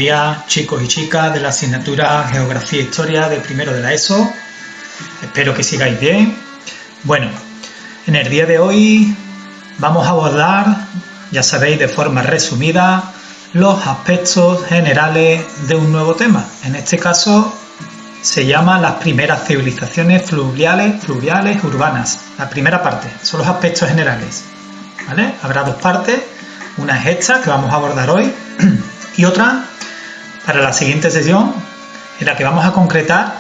días, chicos y chicas de la asignatura Geografía e Historia de primero de la ESO. Espero que sigáis bien. Bueno, en el día de hoy vamos a abordar, ya sabéis, de forma resumida, los aspectos generales de un nuevo tema. En este caso se llama las primeras civilizaciones fluviales urbanas. La primera parte son los aspectos generales, ¿vale? Habrá dos partes, una es esta que vamos a abordar hoy y otra para la siguiente sesión en la que vamos a concretar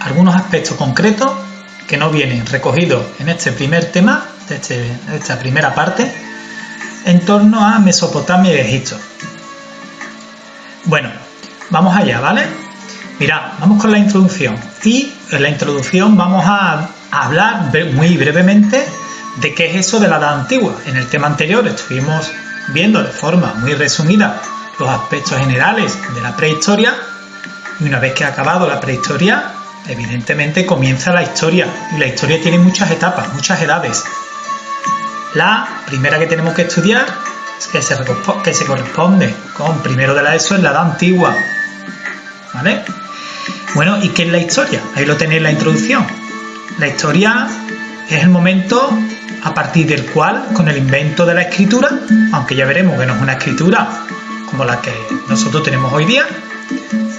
algunos aspectos concretos que no vienen recogidos en este primer tema, de esta primera parte, en torno a Mesopotamia y Egipto. Bueno, vamos allá, ¿vale? Mirad, vamos con la introducción y en la introducción vamos a hablar muy brevemente de qué es eso de la Edad Antigua. En el tema anterior estuvimos viendo de forma muy resumida los aspectos generales de la prehistoria y una vez que ha acabado la prehistoria, evidentemente comienza la historia y la historia tiene muchas etapas, muchas edades. La primera que tenemos que estudiar, que se corresponde con primero de la ESO, es la Edad Antigua, ¿vale? Bueno, ¿y qué es la historia? Ahí lo tenéis en la introducción. La historia es el momento a partir del cual, con el invento de la escritura, aunque ya veremos que no es una escritura como la que nosotros tenemos hoy día,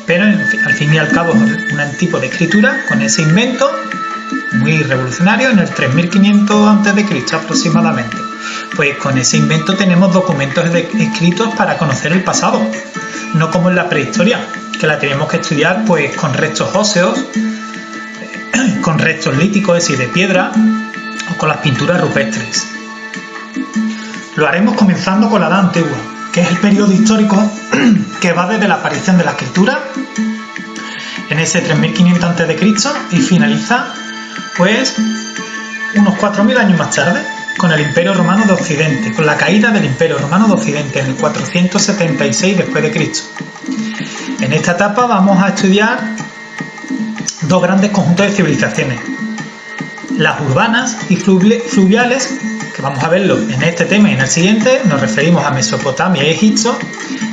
pero al fin y al cabo es un tipo de escritura, con ese invento muy revolucionario en el 3500 a.C. aproximadamente. Pues con ese invento tenemos documentos escritos para conocer el pasado, no como en la prehistoria, que la tenemos que estudiar pues con restos óseos, con restos líticos, es decir, de piedra, o con las pinturas rupestres. Lo haremos comenzando con la Edad Antigua, que es el periodo histórico que va desde la aparición de la escritura en ese 3500 a.C. y finaliza pues unos 4000 años más tarde con el Imperio Romano de Occidente, con la caída del Imperio Romano de Occidente en el 476 después de Cristo. En esta etapa vamos a estudiar dos grandes conjuntos de civilizaciones, las urbanas y fluviales, que vamos a verlo en este tema y en el siguiente. Nos referimos a Mesopotamia y Egipto,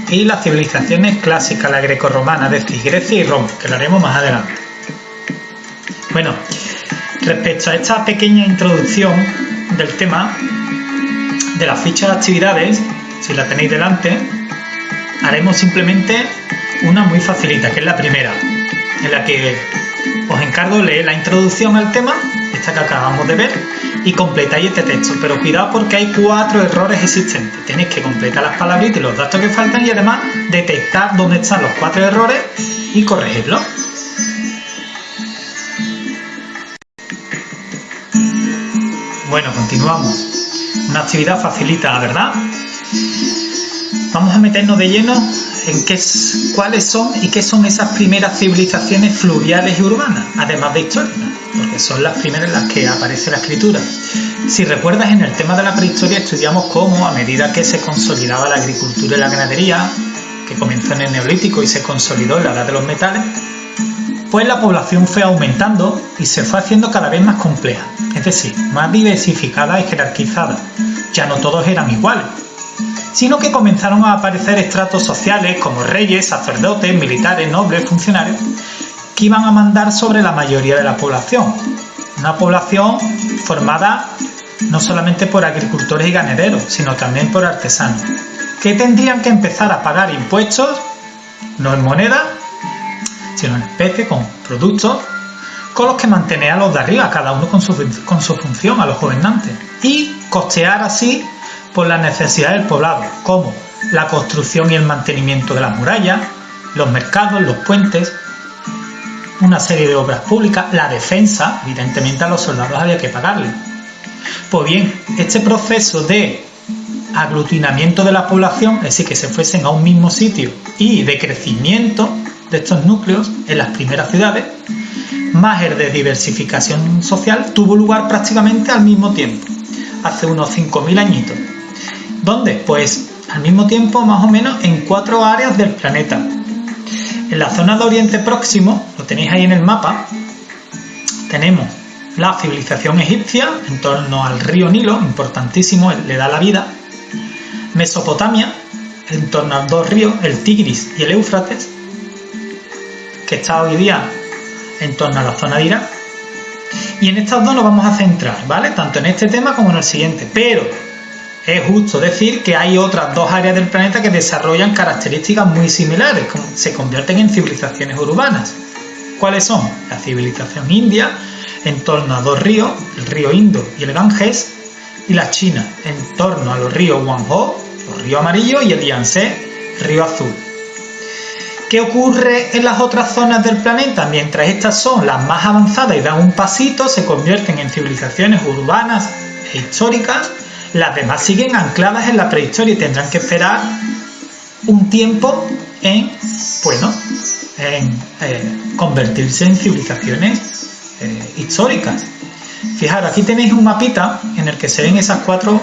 y las civilizaciones clásicas, la grecorromana, es decir, Grecia y Roma, que lo haremos más adelante. Bueno, respecto a esta pequeña introducción del tema de las fichas de actividades, si la tenéis delante, haremos simplemente una muy facilita, que es la primera, en la que os encargo leer la introducción al tema, esta que acabamos de ver, y completáis este texto, pero cuidado porque hay 4 errores existentes. Tenéis que completar las palabritas y los datos que faltan y además detectar dónde están los 4 errores y corregirlos. Bueno, continuamos. Una actividad facilita, ¿verdad? Vamos a meternos de lleno en cuáles son y qué son esas primeras civilizaciones fluviales y urbanas, además de históricas, porque son las primeras en las que aparece la escritura. Si recuerdas, en el tema de la prehistoria estudiamos cómo, a medida que se consolidaba la agricultura y la ganadería, que comenzó en el Neolítico y se consolidó en la Edad de los Metales, pues la población fue aumentando y se fue haciendo cada vez más compleja, es decir, más diversificada y jerarquizada. Ya no todos eran iguales, sino que comenzaron a aparecer estratos sociales como reyes, sacerdotes, militares, nobles, funcionarios, que iban a mandar sobre la mayoría de la población. Una población formada no solamente por agricultores y ganaderos, sino también por artesanos, que tendrían que empezar a pagar impuestos, no en moneda, sino en especie, con productos, con los que mantener a los de arriba, cada uno con su función, a los gobernantes, y costear así por las necesidades del poblado, como la construcción y el mantenimiento de las murallas, los mercados, los puentes, una serie de obras públicas, la defensa. Evidentemente a los soldados había que pagarles. Pues bien, este proceso de aglutinamiento de la población, es decir, que se fuesen a un mismo sitio, y de crecimiento de estos núcleos en las primeras ciudades, más el de diversificación social, tuvo lugar prácticamente al mismo tiempo, hace unos 5000 añitos. ¿Dónde? Pues al mismo tiempo, más o menos, en 4 áreas del planeta. En la zona de Oriente Próximo, lo tenéis ahí en el mapa, tenemos la civilización egipcia, en torno al río Nilo, importantísimo, le da la vida. Mesopotamia, en torno a dos ríos, el Tigris y el Éufrates, que está hoy día en torno a la zona de Irak. Y en estas dos nos vamos a centrar, ¿vale? Tanto en este tema como en el siguiente. Pero es justo decir que hay otras dos áreas del planeta que desarrollan características muy similares, se convierten en civilizaciones urbanas. ¿Cuáles son? La civilización india, en torno a dos ríos, el río Indo y el Ganges, y la China, en torno a los ríos Huanghe, el río amarillo, y el Yangtze, el río azul. ¿Qué ocurre en las otras zonas del planeta? Mientras estas son las más avanzadas y dan un pasito, se convierten en civilizaciones urbanas e históricas, las demás siguen ancladas en la prehistoria y tendrán que esperar un tiempo en, bueno, convertirse en civilizaciones históricas. Fijaros, aquí tenéis un mapita en el que se ven esas cuatro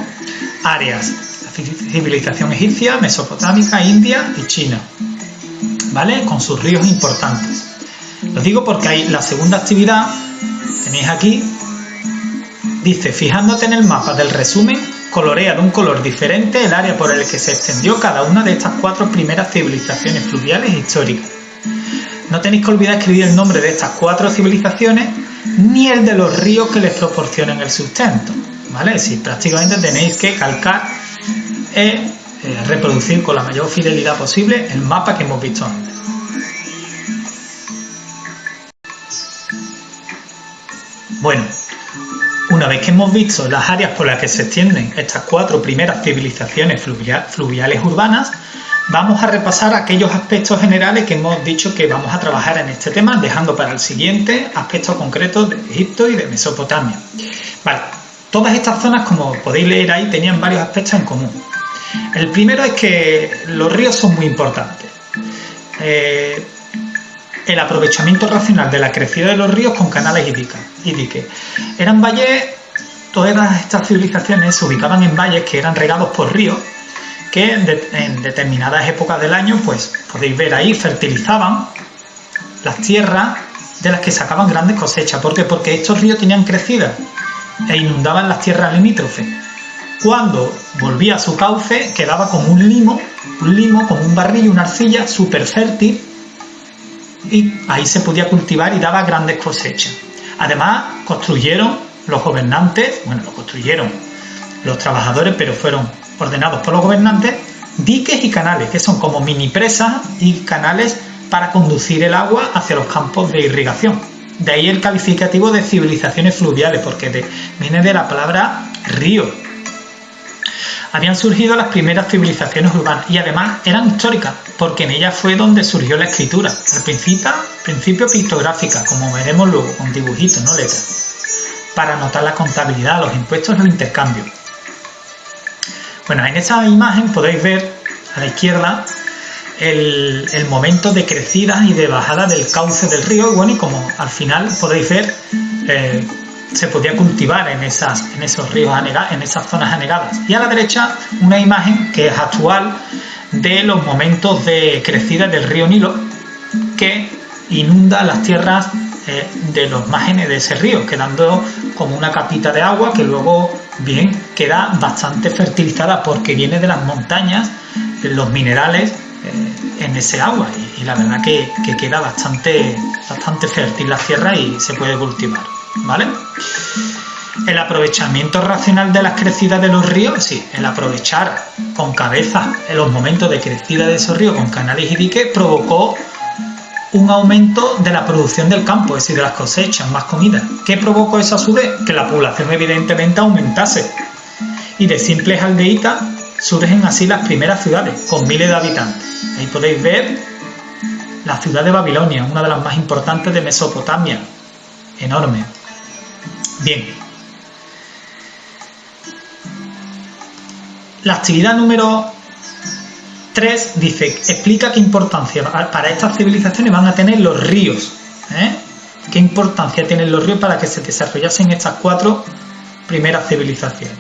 áreas: la civilización egipcia, mesopotámica, india y china, ¿vale? Con sus ríos importantes. Lo digo porque hay la segunda actividad, tenéis aquí, dice: fijándote en el mapa del resumen, colorea de un color diferente el área por el que se extendió cada una de estas cuatro primeras civilizaciones fluviales históricas. No tenéis que olvidar escribir el nombre de estas cuatro civilizaciones ni el de los ríos que les proporcionan el sustento, ¿vale? Es decir, prácticamente tenéis que calcar reproducir con la mayor fidelidad posible el mapa que hemos visto antes. Bueno, una vez que hemos visto las áreas por las que se extienden estas cuatro primeras civilizaciones fluviales urbanas, vamos a repasar aquellos aspectos generales que hemos dicho que vamos a trabajar en este tema, dejando para el siguiente aspectos concretos de Egipto y de Mesopotamia. Vale, todas estas zonas, como podéis leer ahí, tenían varios aspectos en común. El primero es que los ríos son muy importantes. El aprovechamiento racional de la crecida de los ríos con canales y diques. Eran valles, todas estas civilizaciones se ubicaban en valles que eran regados por ríos, que en determinadas épocas del año, pues podéis ver ahí, fertilizaban las tierras de las que sacaban grandes cosechas. ¿Por qué? Porque estos ríos tenían crecida e inundaban las tierras limítrofes. Cuando volvía a su cauce, quedaba como un limo, como un barrillo, una arcilla súper fértil, y ahí se podía cultivar y daba grandes cosechas. Además, construyeron los gobernantes, bueno, lo construyeron los trabajadores, pero fueron ordenados por los gobernantes, diques y canales, que son como mini presas y canales para conducir el agua hacia los campos de irrigación. De ahí el calificativo de civilizaciones fluviales, porque viene de la palabra río. Habían surgido las primeras civilizaciones urbanas y además eran históricas, porque en ellas fue donde surgió la escritura, al principio pictográfica, como veremos luego, con dibujitos, no letras, para anotar la contabilidad, los impuestos y los intercambios. Bueno, en esa imagen podéis ver a la izquierda el momento de crecida y de bajada del cauce del río, bueno, y como al final podéis ver, se podía cultivar en esos ríos anegados, en esas zonas anegadas. Y a la derecha una imagen que es actual de los momentos de crecida del río Nilo, que inunda las tierras de los márgenes de ese río, quedando como una capita de agua que luego bien queda bastante fertilizada porque viene de las montañas, de los minerales en ese agua, y la verdad que queda bastante fértil la tierra y se puede cultivar, ¿vale? El aprovechamiento racional de las crecidas de los ríos, sí, el aprovechar con cabeza en los momentos de crecida de esos ríos con canales y diques provocó un aumento de la producción del campo, es decir, de las cosechas, más comida. ¿Qué provocó eso a su vez? Que la población evidentemente aumentase, y de simples aldeitas surgen así las primeras ciudades, con miles de habitantes. Ahí podéis ver la ciudad de Babilonia, una de las más importantes de Mesopotamia, enorme. Bien. La actividad número 3 dice, explica qué importancia para estas civilizaciones van a tener los ríos. ¿Qué importancia tienen los ríos para que se desarrollasen estas cuatro primeras civilizaciones?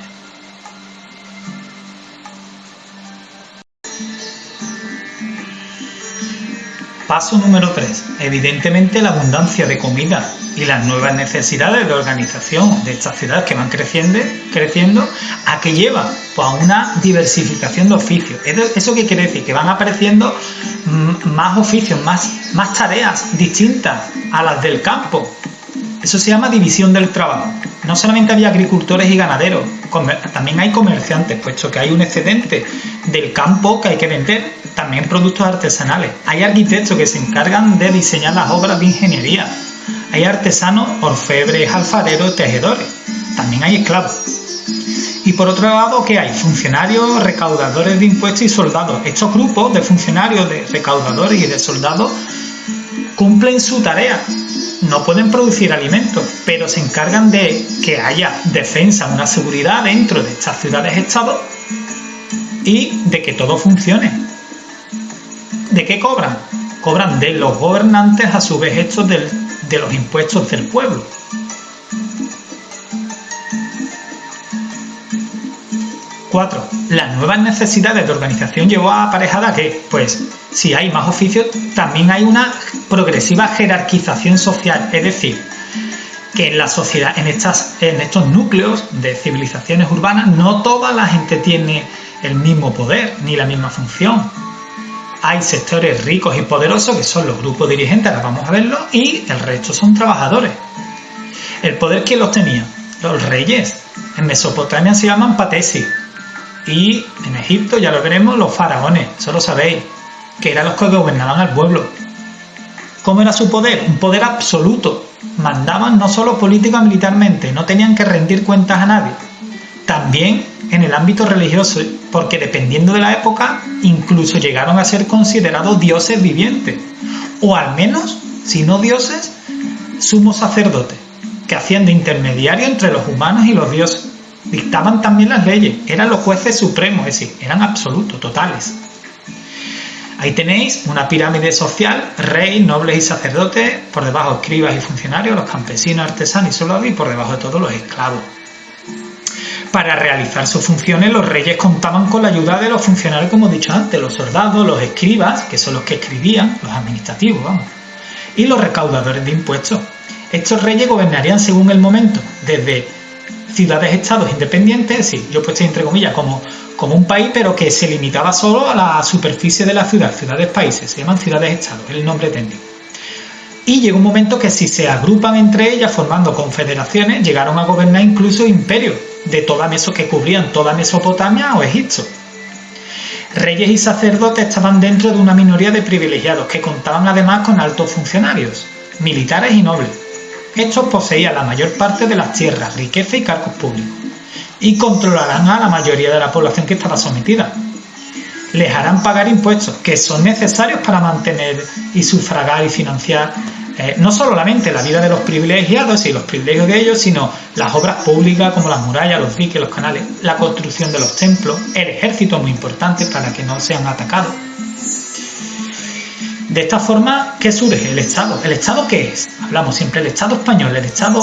Paso número 3. Evidentemente la abundancia de comida y las nuevas necesidades de organización de estas ciudades que van creciendo, ¿a qué lleva? Pues a una diversificación de oficios. ¿Eso qué quiere decir? Que van apareciendo más oficios, más tareas distintas a las del campo. Eso se llama división del trabajo. No solamente había agricultores y ganaderos, también hay comerciantes, puesto que hay un excedente del campo que hay que vender, también productos artesanales. Hay arquitectos que se encargan de diseñar las obras de ingeniería. Hay artesanos, orfebres, alfareros, tejedores. También hay esclavos. Y por otro lado, ¿qué hay? Funcionarios, recaudadores de impuestos y soldados. Estos grupos de funcionarios, de recaudadores y de soldados cumplen su tarea. No pueden producir alimentos, pero se encargan de que haya defensa, una seguridad dentro de estas ciudades-estado y de que todo funcione. ¿De qué cobran? Cobran de los gobernantes, a su vez estos de los impuestos del pueblo. Cuatro, las nuevas necesidades de organización llevó a aparejada que, pues, si hay más oficios, también hay una progresiva jerarquización social, es decir, que en la sociedad, en estos núcleos de civilizaciones urbanas, no toda la gente tiene el mismo poder ni la misma función. Hay sectores ricos y poderosos que son los grupos dirigentes, ahora vamos a verlo, y el resto son trabajadores. ¿El poder quién los tenía? Los reyes. En Mesopotamia se llaman patesis. Y en Egipto, ya lo veremos, los faraones, eso lo sabéis, que eran los que gobernaban al pueblo. ¿Cómo era su poder? Un poder absoluto. Mandaban no solo política militarmente, no tenían que rendir cuentas a nadie. También en el ámbito religioso, porque dependiendo de la época, incluso llegaron a ser considerados dioses vivientes. O al menos, si no dioses, sumos sacerdotes, que hacían de intermediario entre los humanos y los dioses. Dictaban también las leyes, eran los jueces supremos, es decir, eran absolutos, totales. Ahí tenéis una pirámide social, rey, nobles y sacerdotes, por debajo escribas y funcionarios, los campesinos, artesanos y soldados, y por debajo de todos los esclavos. Para realizar sus funciones, los reyes contaban con la ayuda de los funcionarios, como he dicho antes, los soldados, los escribas, que son los que escribían, los administrativos, y los recaudadores de impuestos. Estos reyes gobernarían según el momento, desde ciudades-estados independientes, es decir, yo he puesto entre comillas como un país, pero que se limitaba solo a la superficie de la ciudad, ciudades-países, se llaman ciudades-estados, es el nombre técnico. Y llegó un momento que si se agrupan entre ellas formando confederaciones, llegaron a gobernar incluso imperios de toda que cubrían toda Mesopotamia o Egipto. Reyes y sacerdotes estaban dentro de una minoría de privilegiados que contaban además con altos funcionarios, militares y nobles. Estos poseían la mayor parte de las tierras, riqueza y cargos públicos, y controlarán a la mayoría de la población que estaba sometida. Les harán pagar impuestos, que son necesarios para mantener y sufragar y financiar no solamente la vida de los privilegiados y los privilegios de ellos, sino las obras públicas como las murallas, los diques, los canales, la construcción de los templos, el ejército muy importante para que no sean atacados. De esta forma, ¿qué surge? El Estado. ¿El Estado qué es? Hablamos siempre del Estado español, el Estado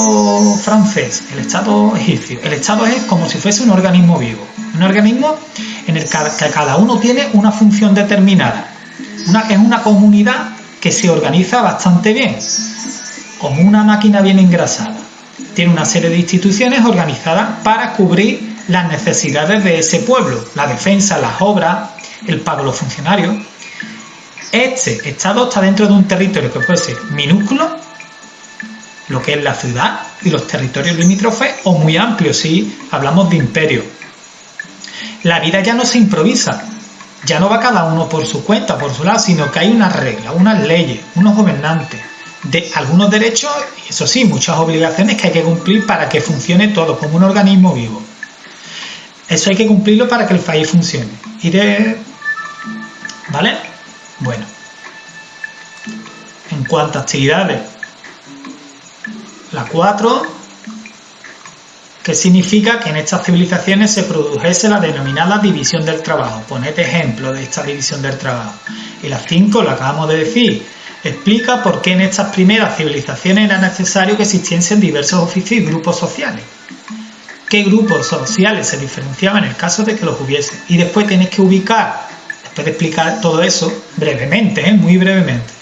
francés, el Estado egipcio. El Estado es como si fuese un organismo vivo. Un organismo en el que cada uno tiene una función determinada. Es una comunidad que se organiza bastante bien, como una máquina bien engrasada. Tiene una serie de instituciones organizadas para cubrir las necesidades de ese pueblo, la defensa, las obras, el pago a los funcionarios. Este Estado está dentro de un territorio que puede ser minúsculo, lo que es la ciudad y los territorios limítrofes, o muy amplio si hablamos de imperio. La vida ya no se improvisa, ya no va cada uno por su cuenta, por su lado, sino que hay unas reglas, unas leyes, unos gobernantes, de algunos derechos y eso sí, muchas obligaciones que hay que cumplir para que funcione todo como un organismo vivo. Eso hay que cumplirlo para que el país funcione. ¿Vale? Bueno. En cuanto a actividades, la 4, que significa que en estas civilizaciones se produjese la denominada división del trabajo. Poned ejemplo de esta división del trabajo. Y la 5, lo acabamos de decir, explica por qué en estas primeras civilizaciones era necesario que existiesen diversos oficios y grupos sociales. ¿Qué grupos sociales se diferenciaban en el caso de que los hubiese? Y después tenéis que ubicar, después de explicar todo eso brevemente, muy brevemente,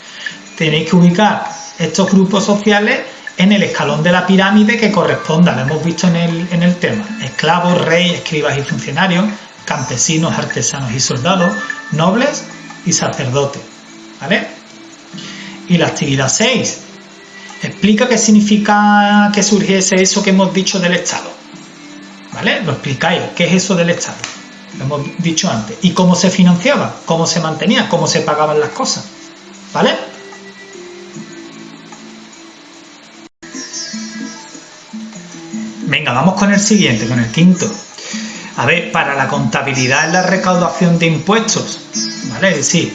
tenéis que ubicar estos grupos sociales en el escalón de la pirámide que corresponda, lo hemos visto en el tema: esclavos, rey, escribas y funcionarios, campesinos, artesanos y soldados, nobles y sacerdotes, ¿vale? Y la actividad 6 explica qué significa que surgiese eso que hemos dicho del Estado, ¿vale? Lo explicáis, ¿qué es eso del Estado? Lo hemos dicho antes. ¿Y cómo se financiaba? ¿Cómo se mantenía? ¿Cómo se pagaban las cosas? ¿Vale? Venga, vamos con el siguiente, con el quinto. A ver, para la contabilidad es la recaudación de impuestos, ¿vale? Es decir,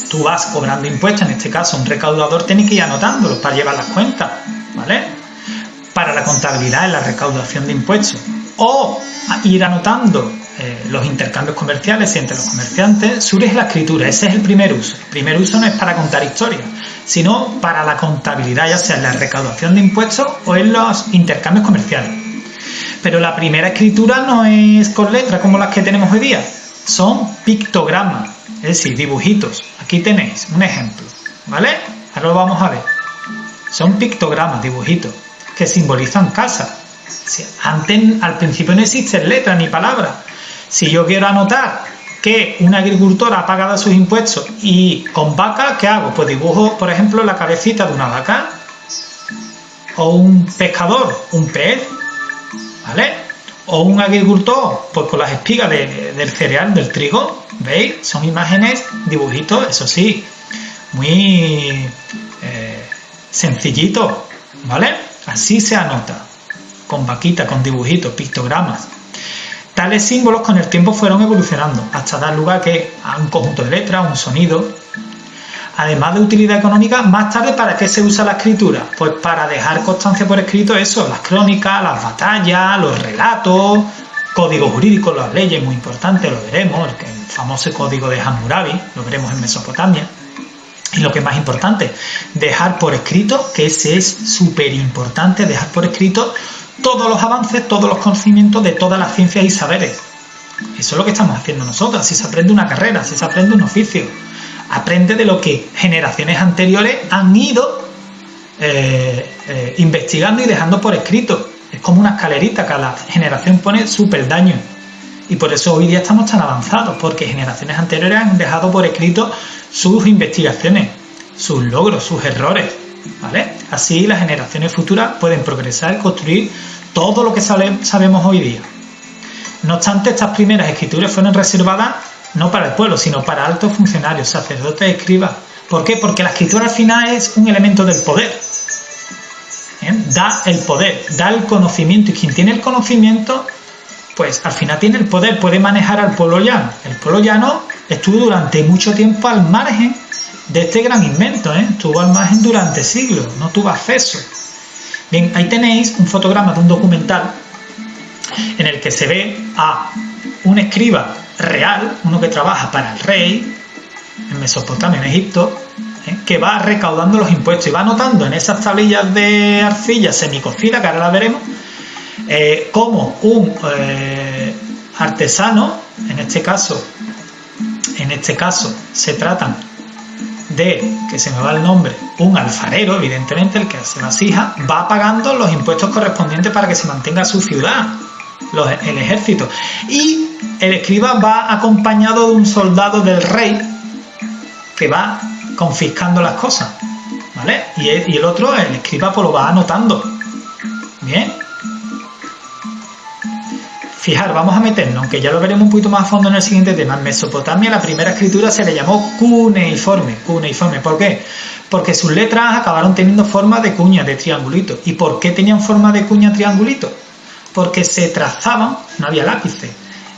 tú vas cobrando impuestos, en este caso un recaudador tiene que ir anotándolos para llevar las cuentas, ¿vale? Para la contabilidad es la recaudación de impuestos, o ir anotando los intercambios comerciales entre los comerciantes. Surge la escritura, ese es el primer uso. El primer uso no es para contar historias, sino para la contabilidad, ya sea en la recaudación de impuestos o en los intercambios comerciales. Pero la primera escritura no es con letras como las que tenemos hoy día, son pictogramas, es decir, dibujitos. Aquí tenéis un ejemplo, ¿vale? Ahora lo vamos a ver. Son pictogramas, dibujitos, que simbolizan casas. Antes, al principio no existen letras ni palabras. Si yo quiero anotar que un agricultor ha pagado sus impuestos y con vaca, ¿qué hago? Pues dibujo, por ejemplo, la cabecita de una vaca, o un pescador, un pez, ¿vale? O un agricultor, pues con las espigas del cereal, del trigo, ¿veis? Son imágenes, dibujitos, eso sí, muy sencillitos, ¿vale? Así se anota, con vaquita, con dibujitos, pictogramas. Tales símbolos con el tiempo fueron evolucionando hasta dar lugar a un conjunto de letras, un sonido. Además de utilidad económica, más tarde, ¿para qué se usa la escritura? Pues para dejar constancia por escrito eso, las crónicas, las batallas, los relatos, códigos jurídicos, las leyes, muy importante, lo veremos, el famoso código de Hammurabi, lo veremos en Mesopotamia. Y lo que es más importante, dejar por escrito, que ese es súper importante, dejar por escrito todos los avances, todos los conocimientos de todas las ciencias y saberes. Eso es lo que estamos haciendo nosotros. Así se aprende una carrera, así se aprende un oficio. Aprende de lo que generaciones anteriores han ido investigando y dejando por escrito. Es como una escalerita, cada generación pone su peldaño. Y por eso hoy día estamos tan avanzados, porque generaciones anteriores han dejado por escrito sus investigaciones, sus logros, sus errores, ¿vale? Así las generaciones futuras pueden progresar y construir todo lo que sabemos hoy día. No obstante, estas primeras escrituras fueron reservadas no para el pueblo, sino para altos funcionarios, sacerdotes, escribas. ¿Por qué? Porque la escritura al final es un elemento del poder. Da el poder, da el conocimiento, y quien tiene el conocimiento, pues al final tiene el poder, puede manejar al pueblo llano. El pueblo llano estuvo durante mucho tiempo al margen de este gran invento, estuvo al margen durante siglos, no tuvo acceso. Bien, ahí tenéis un fotograma de un documental en el que se ve a un escriba real, uno que trabaja para el rey, en Mesopotamia, en Egipto, que va recaudando los impuestos y va anotando en esas tablillas de arcilla semicocida, que ahora la veremos, como un artesano, en este caso se tratan de, que se me va el nombre, un alfarero, evidentemente el que hace vasijas, va pagando los impuestos correspondientes para que se mantenga su ciudad, el ejército, y el escriba va acompañado de un soldado del rey que va confiscando las cosas, ¿vale? Y el otro, el escriba, pues lo va anotando. Bien. Fijar, vamos a meternos, aunque ya lo veremos un poquito más a fondo en el siguiente tema. En Mesopotamia la primera escritura se le llamó cuneiforme. ¿Por qué? Porque sus letras acabaron teniendo forma de cuña, de triangulito. ¿Y por qué tenían forma de cuña, triangulito? Porque se trazaban, no había lápices,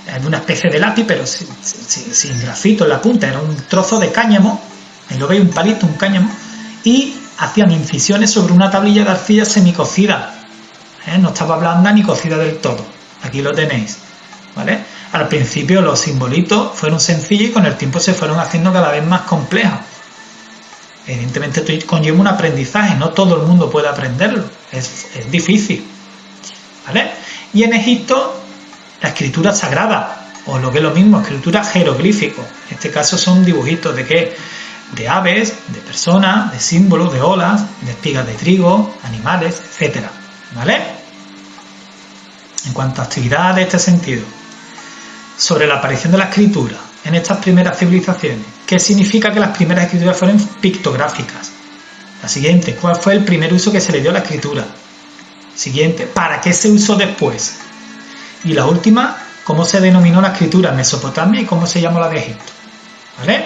era una especie de lápiz, pero sin grafito en la punta, era un trozo de cáñamo, ahí lo veis, un palito, un cáñamo, y hacían incisiones sobre una tablilla de arcilla semicocida, no estaba blanda ni cocida del todo. Aquí lo tenéis, ¿vale? Al principio los simbolitos fueron sencillos y con el tiempo se fueron haciendo cada vez más complejos. Evidentemente esto conlleva un aprendizaje, no todo el mundo puede aprenderlo, es difícil, ¿vale? Y en Egipto la escritura sagrada, o lo que es lo mismo, escritura jeroglífico, en este caso son dibujitos de qué, de aves, de personas, de símbolos, de olas, de espigas de trigo, animales, etc. ¿Vale? En cuanto a actividades de este sentido, sobre la aparición de la escritura en estas primeras civilizaciones, ¿qué significa que las primeras escrituras fueron pictográficas? La siguiente, ¿cuál fue el primer uso que se le dio a la escritura? Siguiente, ¿para qué se usó después? Y la última, ¿cómo se denominó la escritura en Mesopotamia y cómo se llamó la de Egipto? ¿Vale?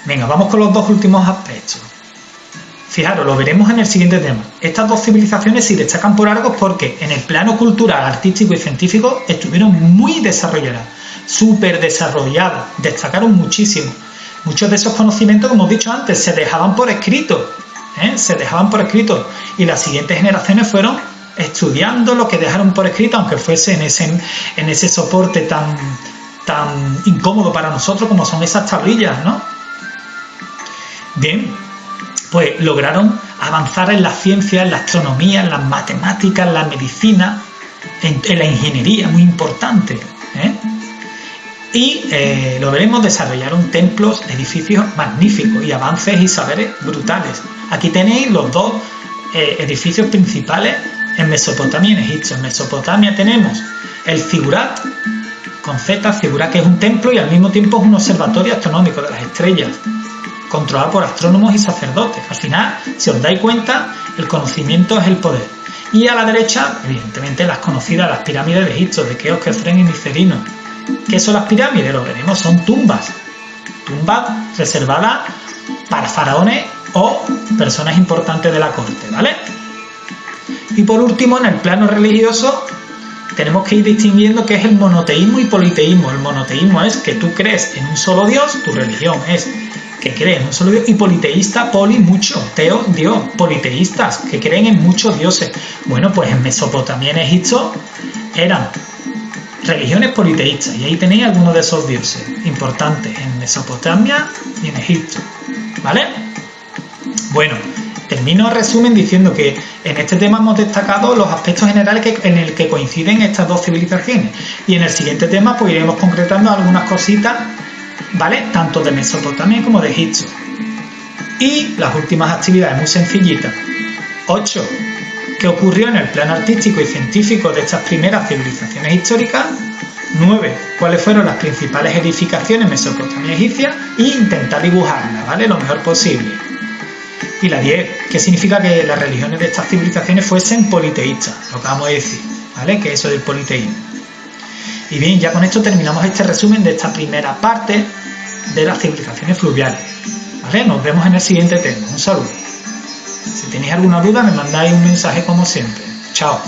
Venga, vamos con los dos últimos aspectos. Fijaros, lo veremos en el siguiente tema. Estas dos civilizaciones se destacan por algo porque en el plano cultural, artístico y científico estuvieron muy desarrolladas, súper desarrolladas, destacaron muchísimo. Muchos de esos conocimientos, como he dicho antes, se dejaban por escrito, y las siguientes generaciones fueron estudiando lo que dejaron por escrito, aunque fuese en ese soporte tan incómodo para nosotros como son esas tablillas, ¿no? Bien, pues lograron avanzar en la ciencia, en la astronomía, en las matemáticas, en la medicina, en la ingeniería, muy importante, Y lo veremos, desarrollaron templos, edificios magníficos y avances y saberes brutales. Aquí tenéis los dos edificios principales en Mesopotamia y en Egipto. En Mesopotamia tenemos el Zigurat, con Z, Zigurat, que es un templo y al mismo tiempo es un observatorio astronómico de las estrellas, controlado por astrónomos y sacerdotes. Al final, si os dais cuenta, el conocimiento es el poder. Y a la derecha, evidentemente, las conocidas, las pirámides de Egipto, de Keops, Kefren y Micerino. ¿Qué son las pirámides? Lo veremos, son tumbas reservadas para faraones o personas importantes de la corte, ¿vale? Y por último, en el plano religioso, tenemos que ir distinguiendo qué es el monoteísmo y politeísmo. El monoteísmo es que tú crees en un solo Dios, tu religión es que creen en un solo Dios, y politeísta, poli, mucho, teo, Dios, politeístas, que creen en muchos dioses. Bueno, pues en Mesopotamia, en Egipto, eran religiones politeístas, y ahí tenéis algunos de esos dioses importantes en Mesopotamia y en Egipto, ¿vale? Bueno, termino el resumen diciendo que en este tema hemos destacado los aspectos generales en el que coinciden estas dos civilizaciones, y en el siguiente tema pues iremos concretando algunas cositas, ¿vale? Tanto de Mesopotamia como de Egipto. Y las últimas actividades muy sencillitas. 8. ¿Qué ocurrió en el plano artístico y científico de estas primeras civilizaciones históricas? 9. ¿Cuáles fueron las principales edificaciones mesopotamia egipcias? Y intentar dibujarlas, ¿vale? Lo mejor posible. Y la 10. ¿Qué significa que las religiones de estas civilizaciones fuesen politeístas? Lo que vamos a decir, ¿vale? Que eso del politeísmo. Y bien, ya con esto terminamos este resumen de esta primera parte de las civilizaciones fluviales, ¿vale? Nos vemos en el siguiente tema. Un saludo. Si tenéis alguna duda, me mandáis un mensaje como siempre. Chao.